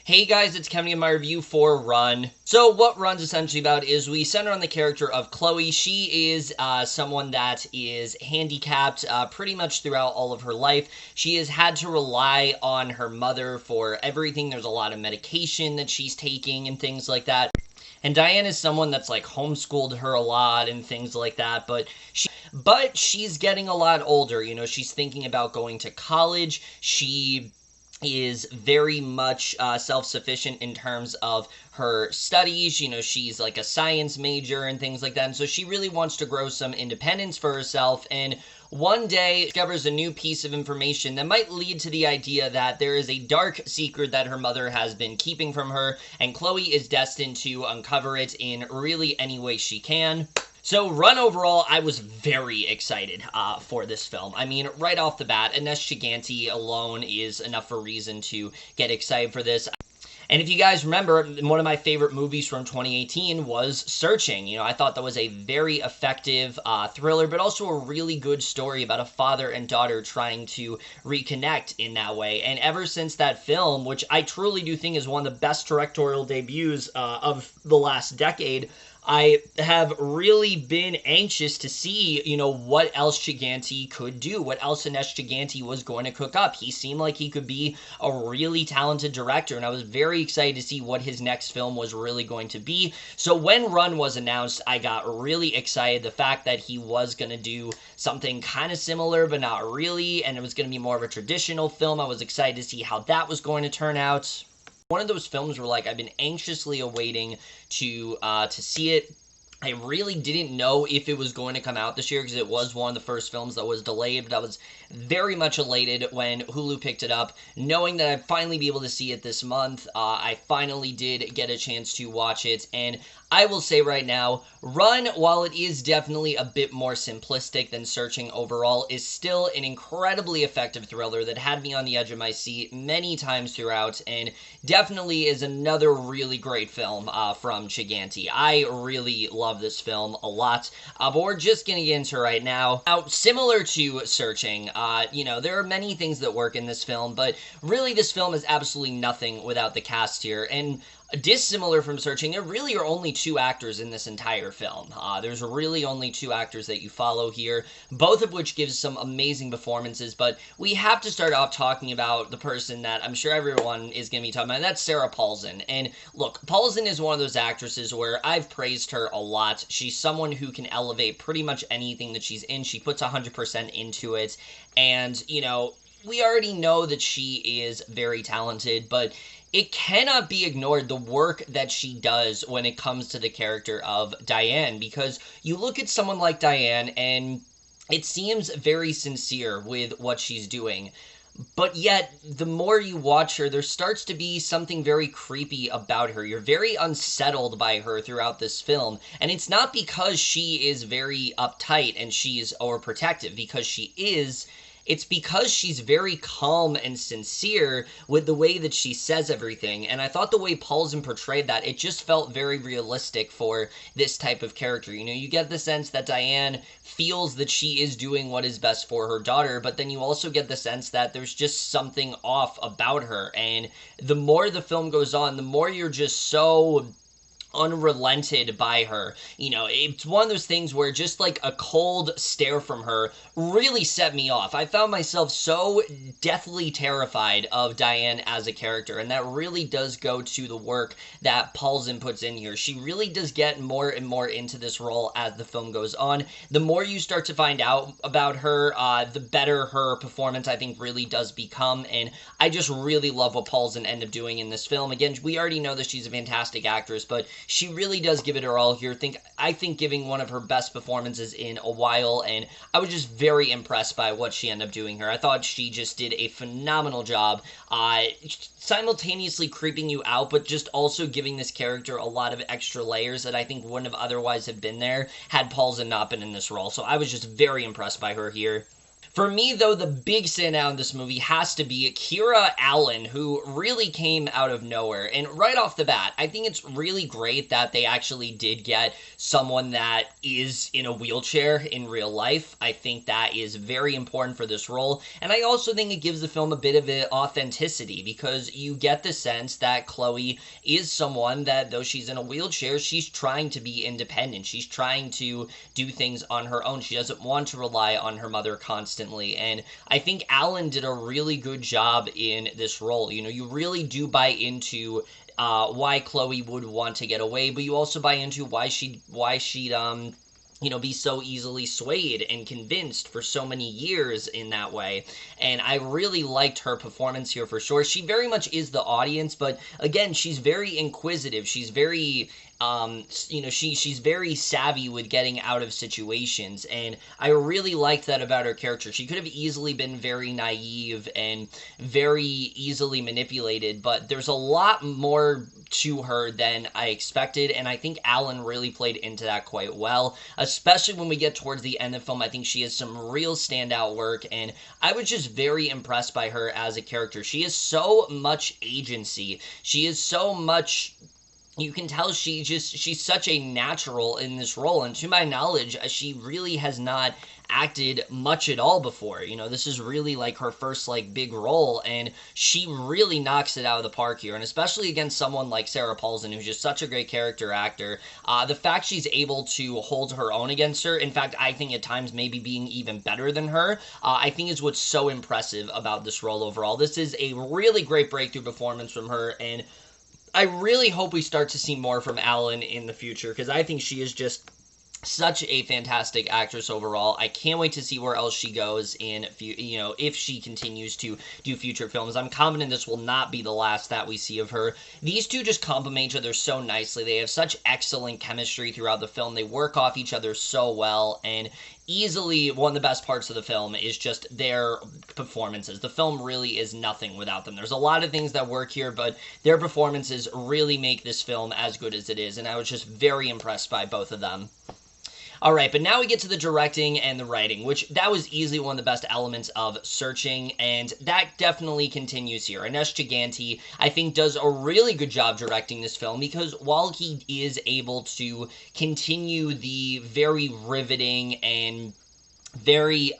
Hey guys, it's Kevin in my review for Run. So what Run's essentially about is we center on the character of Chloe. She is someone that is handicapped pretty much throughout all of her life. She has had to rely on her mother for everything. There's a lot of medication that she's taking and things like that. And Diane is someone that's like homeschooled her a lot and things like that, but she's getting a lot older. You know, she's thinking about going to college. She is very much self-sufficient in terms of her studies. You know, she's like a science major and things like that, and so she really wants to grow some independence for herself, and one day discovers a new piece of information that might lead to the idea that there is a dark secret that her mother has been keeping from her, and Chloe is destined to uncover it in really any way she can. So, Run overall, I was very excited for this film. I mean, right off the bat, Anesh Chaganty alone is enough of a reason to get excited for this. And if you guys remember, one of my favorite movies from 2018 was Searching. You know, I thought that was a very effective thriller, but also a really good story about a father and daughter trying to reconnect in that way. And ever since that film, which I truly do think is one of the best directorial debuts of the last decade, I have really been anxious to see, you know, what else Chaganty could do, what else Anesh Chaganty was going to cook up. He seemed like he could be a really talented director, and I was very excited to see what his next film was really going to be. So when Run was announced, I got really excited. The fact that he was going to do something kind of similar, but not really, and it was going to be more of a traditional film. I was excited to see how that was going to turn out. One of those films where, like, I've been anxiously awaiting to see it. I really didn't know if it was going to come out this year because it was one of the first films that was delayed, but I was very much elated when Hulu picked it up, knowing that I'd finally be able to see it this month. I finally did get a chance to watch it, and I will say right now, Run, while it is definitely a bit more simplistic than Searching overall, is still an incredibly effective thriller that had me on the edge of my seat many times throughout, and definitely is another really great film from Chaganty. I really love this film a lot, but we're just going to get into it right now. Now, similar to Searching, you know, there are many things that work in this film, but really this film is absolutely nothing without the cast here, and dissimilar from Searching, there really are only two actors in this entire film. There's really only two actors that you follow here, both of which gives some amazing performances, but we have to start off talking about the person that I'm sure everyone is going to be talking about, and that's Sarah Paulson. And look, Paulson is one of those actresses where I've praised her a lot. She's someone who can elevate pretty much anything that she's in. She puts 100% into it, and, you know, we already know that she is very talented, but it cannot be ignored the work that she does when it comes to the character of Diane, because you look at someone like Diane and it seems very sincere with what she's doing, but yet the more you watch her, there starts to be something very creepy about her. You're very unsettled by her throughout this film, and it's not because she is very uptight and she's overprotective, because she is. It's because she's very calm and sincere with the way that she says everything, and I thought the way Paulson portrayed that, it just felt very realistic for this type of character. You know, you get the sense that Diane feels that she is doing what is best for her daughter, but then you also get the sense that there's just something off about her, and the more the film goes on, the more you're just so unrelented by her. You know, it's one of those things where just like a cold stare from her really set me off. I found myself so deathly terrified of Diane as a character, and that really does go to the work that Paulson puts in here. She really does get more and more into this role as the film goes on. The more you start to find out about her, the better her performance, I think, really does become, and I just really love what Paulson ended up doing in this film. Again, we already know that she's a fantastic actress, but she really does give it her all here. I think giving one of her best performances in a while, and I was just very impressed by what she ended up doing here. I thought she just did a phenomenal job, simultaneously creeping you out, but just also giving this character a lot of extra layers that I think wouldn't have otherwise have been there had Paulson not been in this role. So I was just very impressed by her here. For me, though, the big standout in this movie has to be Akira Allen, who really came out of nowhere. And right off the bat, I think it's really great that they actually did get someone that is in a wheelchair in real life. I think that is very important for this role. And I also think it gives the film a bit of authenticity, because you get the sense that Chloe is someone that, though she's in a wheelchair, she's trying to be independent. She's trying to do things on her own. She doesn't want to rely on her mother constantly. And I think Alan did a really good job in this role. You know, you really do buy into why Chloe would want to get away, but you also buy into why she'd you know, be so easily swayed and convinced for so many years in that way. And I really liked her performance here for sure. She very much is the audience, but again, she's very inquisitive. She's very you know, she's very savvy with getting out of situations, and I really liked that about her character. She could have easily been very naive and very easily manipulated, but there's a lot more to her than I expected, and I think Alan really played into that quite well, especially when we get towards the end of the film. I think she has some real standout work, and I was just very impressed by her as a character. She has so much agency. She is so much... You can tell she's such a natural in this role, and to my knowledge, she really has not acted much at all before. You know, this is really like her first like big role, and she really knocks it out of the park here, and especially against someone like Sarah Paulson, who's just such a great character actor. The fact she's able to hold her own against her, in fact, I think at times maybe being even better than her, I think is what's so impressive about this role overall. This is a really great breakthrough performance from her, and I really hope we start to see more from Alan in the future, because I think she is just such a fantastic actress overall. I can't wait to see where else she goes in, you know, if she continues to do future films. I'm confident this will not be the last that we see of her. These two just complement each other so nicely. They have such excellent chemistry throughout the film. They work off each other so well, and easily one of the best parts of the film is just their performances. The film really is nothing without them. There's a lot of things that work here, but their performances really make this film as good as it is, and I was just very impressed by both of them. Alright, but now we get to the directing and the writing, which that was easily one of the best elements of Searching, and that definitely continues here. Anesh Chaganty, I think, does a really good job directing this film, because while he is able to continue the very riveting and very,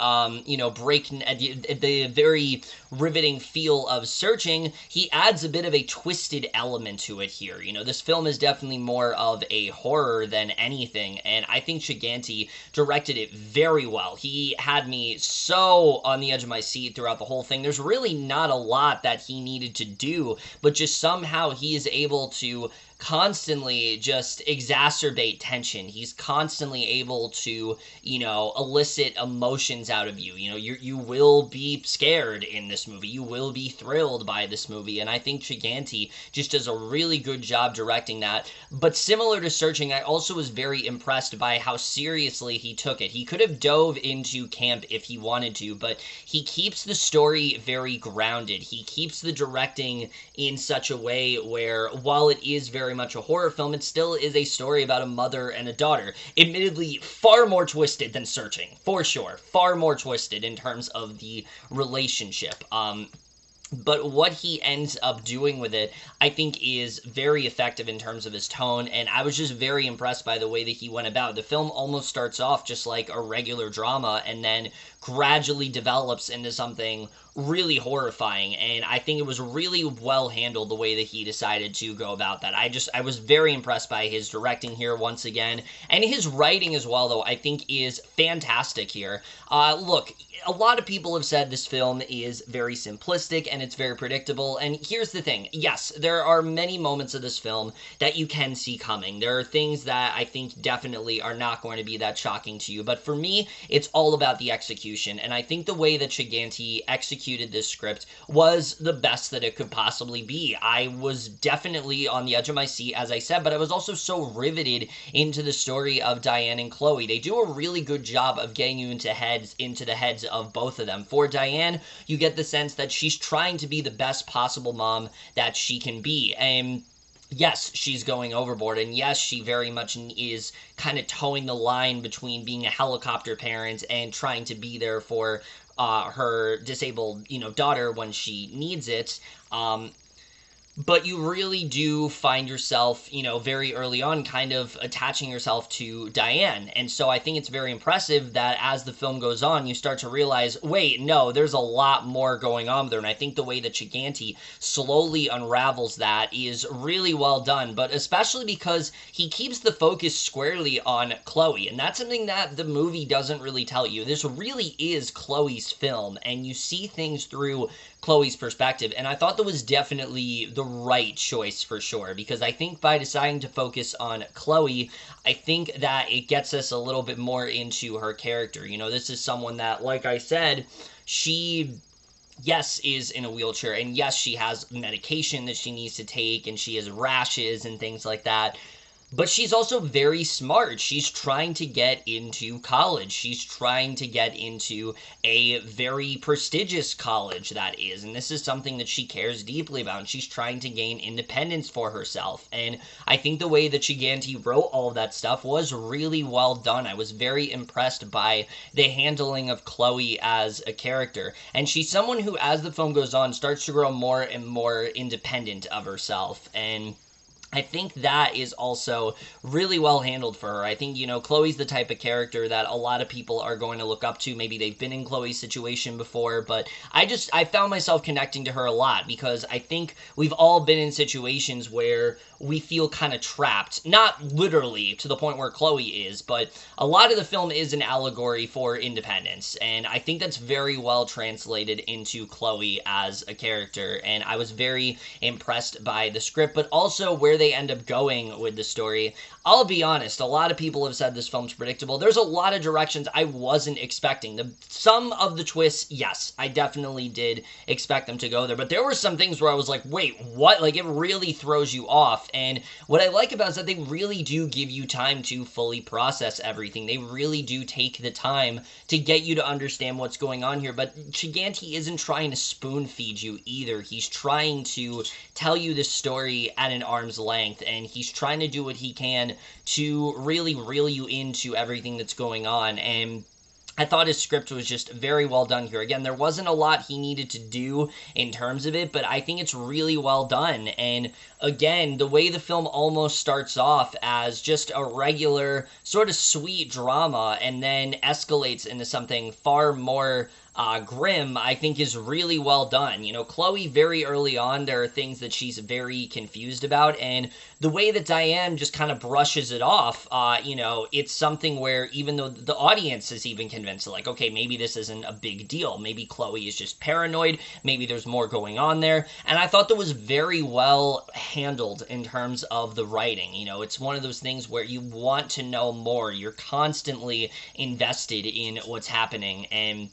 you know, the very riveting feel of Searching, he adds a bit of a twisted element to it here. You know, this film is definitely more of a horror than anything, and I think Chaganty directed it very well. He had me so on the edge of my seat throughout the whole thing. There's really not a lot that he needed to do, but just somehow he is able to constantly just exacerbate tension. He's constantly able to, you know, elicit emotions out of you. You know, you will be scared in this movie. You will be thrilled by this movie. And I think Chaganty just does a really good job directing that. But similar to Searching, I also was very impressed by how seriously he took it. He could have dove into camp if he wanted to, but he keeps the story very grounded. He keeps the directing in such a way where, while it is very much a horror film, it still is a story about a mother and a daughter. Admittedly, far more twisted than Searching, for sure. Far more twisted in terms of the relationship. But what he ends up doing with it, I think, is very effective in terms of his tone, and I was just very impressed by the way that he went about. The film almost starts off just like a regular drama, and then gradually develops into something really horrifying, and I think it was really well handled the way that he decided to go about that. I was very impressed by his directing here once again, and his writing as well, though, I think is fantastic here. Look, a lot of people have said this film is very simplistic and it's very predictable, and here's the thing. Yes, there are many moments of this film that you can see coming. There are things that I think definitely are not going to be that shocking to you, but for me, it's all about the execution, and I think the way that Chaganty executed this script was the best that it could possibly be. I was definitely on the edge of my seat, as I said, but I was also so riveted into the story of Diane and Chloe. They do a really good job of getting you into the heads of both of them. For Diane, you get the sense that she's trying to be the best possible mom that she can be, and yes, she's going overboard, and yes, she very much is kind of towing the line between being a helicopter parent and trying to be there for her disabled, daughter when she needs it. But you really do find yourself, very early on kind of attaching yourself to Diane. And so I think it's very impressive that as the film goes on, you start to realize, wait, no, there's a lot more going on there. And I think the way that Chaganty slowly unravels that is really well done, but especially because he keeps the focus squarely on Chloe. And that's something that the movie doesn't really tell you. This really is Chloe's film, and you see things through Chloe's perspective, and I thought that was definitely the right choice for sure, because I think by deciding to focus on Chloe, I think that it gets us a little bit more into her character. This is someone that, like I said, she, yes, is in a wheelchair, and yes, she has medication that she needs to take, and she has rashes and things like that. But she's also very smart. She's trying to get into college. She's trying to get into a very prestigious college, that is. And this is something that she cares deeply about. And she's trying to gain independence for herself. And I think the way that Chaganty wrote all of that stuff was really well done. I was very impressed by the handling of Chloe as a character. And she's someone who, as the film goes on, starts to grow more and more independent of herself. And I think that is also really well handled for her. I think, Chloe's the type of character that a lot of people are going to look up to. Maybe they've been in Chloe's situation before, but I found myself connecting to her a lot because I think we've all been in situations where we feel kind of trapped. Not literally to the point where Chloe is, but a lot of the film is an allegory for independence, and I think that's very well translated into Chloe as a character, and I was very impressed by the script, but also where they end up going with the story. I'll be honest, a lot of people have said this film's predictable. There's a lot of directions I wasn't expecting. Some of the twists, yes, I definitely did expect them to go there, but there were some things where I was like, wait, what? Like, it really throws you off, and what I like about it is that they really do give you time to fully process everything. They really do take the time to get you to understand what's going on here, but Chaganty isn't trying to spoon feed you either. He's trying to tell you this story at an arm's length, and he's trying to do what he can to really reel you into everything that's going on, and I thought his script was just very well done here. Again, there wasn't a lot he needed to do in terms of it, but I think it's really well done. And again, the way the film almost starts off as just a regular sort of sweet drama and then escalates into something far more grim, I think is really well done. Chloe, very early on, there are things that she's very confused about, and the way that Diane just kind of brushes it off, it's something where even though the audience is even convinced, like, okay, maybe this isn't a big deal. Maybe Chloe is just paranoid. Maybe there's more going on there. And I thought that was very well handled in terms of the writing. It's one of those things where you want to know more. You're constantly invested in what's happening, and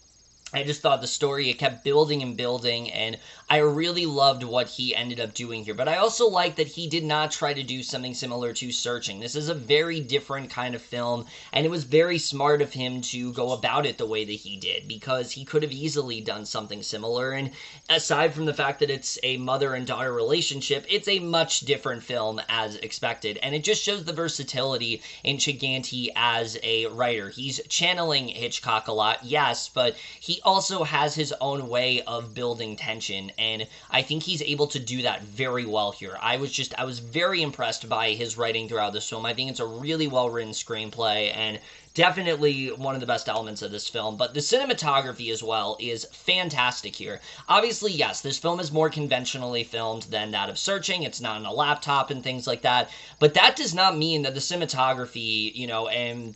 I just thought the story, it kept building and building, and I really loved what he ended up doing here. But I also like that he did not try to do something similar to Searching. This is a very different kind of film, and it was very smart of him to go about it the way that he did, because he could have easily done something similar, and aside from the fact that it's a mother and daughter relationship, it's a much different film as expected, and it just shows the versatility in Chaganty as a writer. He's channeling Hitchcock a lot, yes, but he also has his own way of building tension, and I think he's able to do that very well here. I was very impressed by his writing throughout this film. I think it's a really well-written screenplay, and definitely one of the best elements of this film, but the cinematography as well is fantastic here. Obviously, yes, this film is more conventionally filmed than that of Searching. It's not on a laptop and things like that, but that does not mean that the cinematography, and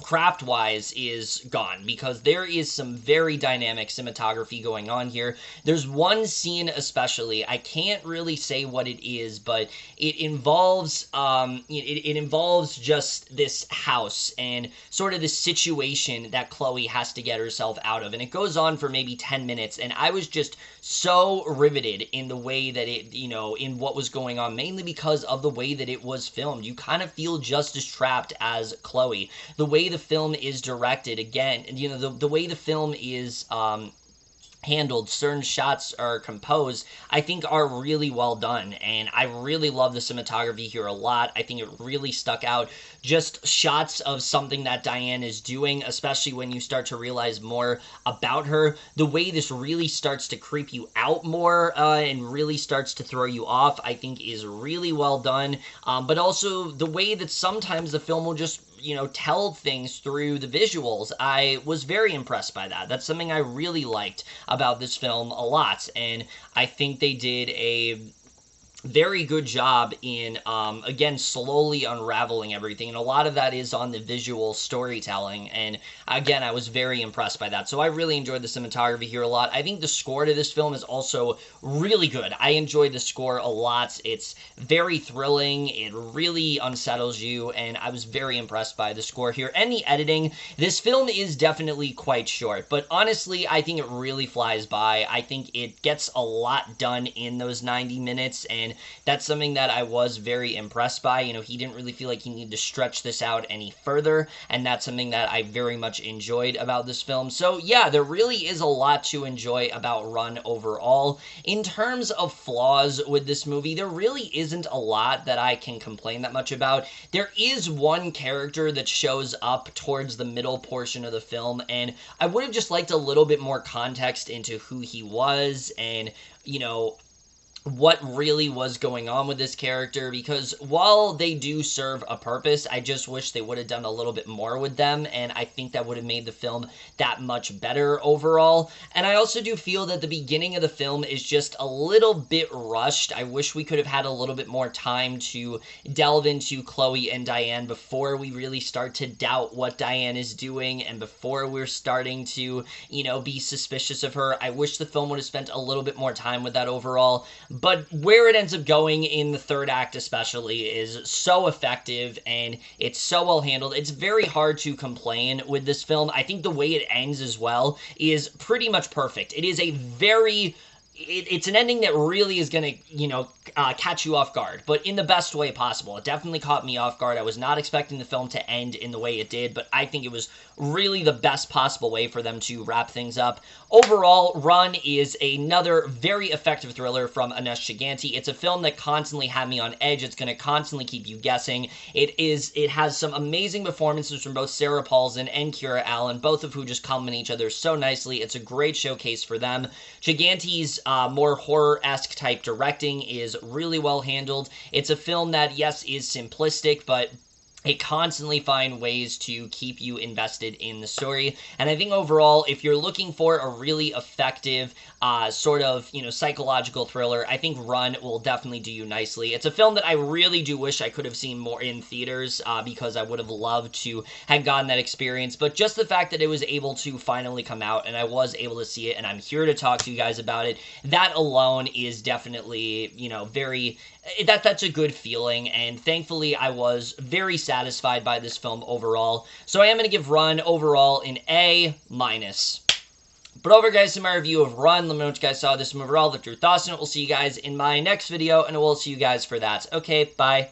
craft-wise is gone, because there is some very dynamic cinematography going on here. There's one scene especially, I can't really say what it is, but it involves it involves just this house and sort of this situation that Chloe has to get herself out of, and it goes on for maybe 10 minutes, and I was just so riveted in the way that it, in what was going on, mainly because of the way that it was filmed. You kind of feel just as trapped as Chloe. The way the film is directed, again, the way the film is handled, certain shots are composed, I think are really well done, and I really love the cinematography here a lot. I think it really stuck out. Just shots of something that Diane is doing, especially when you start to realize more about her. The way this really starts to creep you out more and really starts to throw you off, I think is really well done. But also the way that sometimes the film will just tell things through the visuals. I was very impressed by that. That's something I really liked about this film a lot, and I think they did a very good job in, again, slowly unraveling everything, and a lot of that is on the visual storytelling, and again, I was very impressed by that, so I really enjoyed the cinematography here a lot. I think the score to this film is also really good. I enjoyed the score a lot. It's very thrilling, it really unsettles you, and I was very impressed by the score here, and the editing. This film is definitely quite short, but honestly, I think it really flies by. I think it gets a lot done in those 90 minutes, and that's something that I was very impressed by. He didn't really feel like he needed to stretch this out any further, and that's something that I very much enjoyed about this film. So yeah, there really is a lot to enjoy about Run overall. In terms of flaws with this movie, there really isn't a lot that I can complain that much about. There is one character that shows up towards the middle portion of the film, and I would have just liked a little bit more context into who he was and, what really was going on with this character, because while they do serve a purpose, I just wish they would have done a little bit more with them, and I think that would have made the film that much better overall. And I also do feel that the beginning of the film is just a little bit rushed. I wish we could have had a little bit more time to delve into Chloe and Diane before we really start to doubt what Diane is doing, and before we're starting to, be suspicious of her. I wish the film would have spent a little bit more time with that overall. But where it ends up going in the third act especially is so effective, and it's so well handled. It's very hard to complain with this film. I think the way it ends as well is pretty much perfect. It is a very... It's an ending that really is going to, catch you off guard, but in the best way possible. It definitely caught me off guard. I was not expecting the film to end in the way it did, but I think it was really the best possible way for them to wrap things up. Overall, Run is another very effective thriller from Anesh Chaganty. It's a film that constantly had me on edge. It's going to constantly keep you guessing. It has some amazing performances from both Sarah Paulson and Akira Allen, both of who just complement each other so nicely. It's a great showcase for them. Chaganty's more horror-esque type directing is really well handled. It's a film that, yes, is simplistic, but it constantly finds ways to keep you invested in the story. And I think overall, if you're looking for a really effective sort of, psychological thriller, I think Run will definitely do you nicely. It's a film that I really do wish I could have seen more in theaters because I would have loved to have gotten that experience. But just the fact that it was able to finally come out and I was able to see it and I'm here to talk to you guys about it, that alone is definitely, very... That's a good feeling, and thankfully I was very satisfied by this film overall. So I am going to give Run overall an A-. But over, guys, to my review of Run. Let me know what you guys saw of this movie overall, what your thoughts on it. We'll see you guys in my next video, and I will see you guys for that. Okay, bye.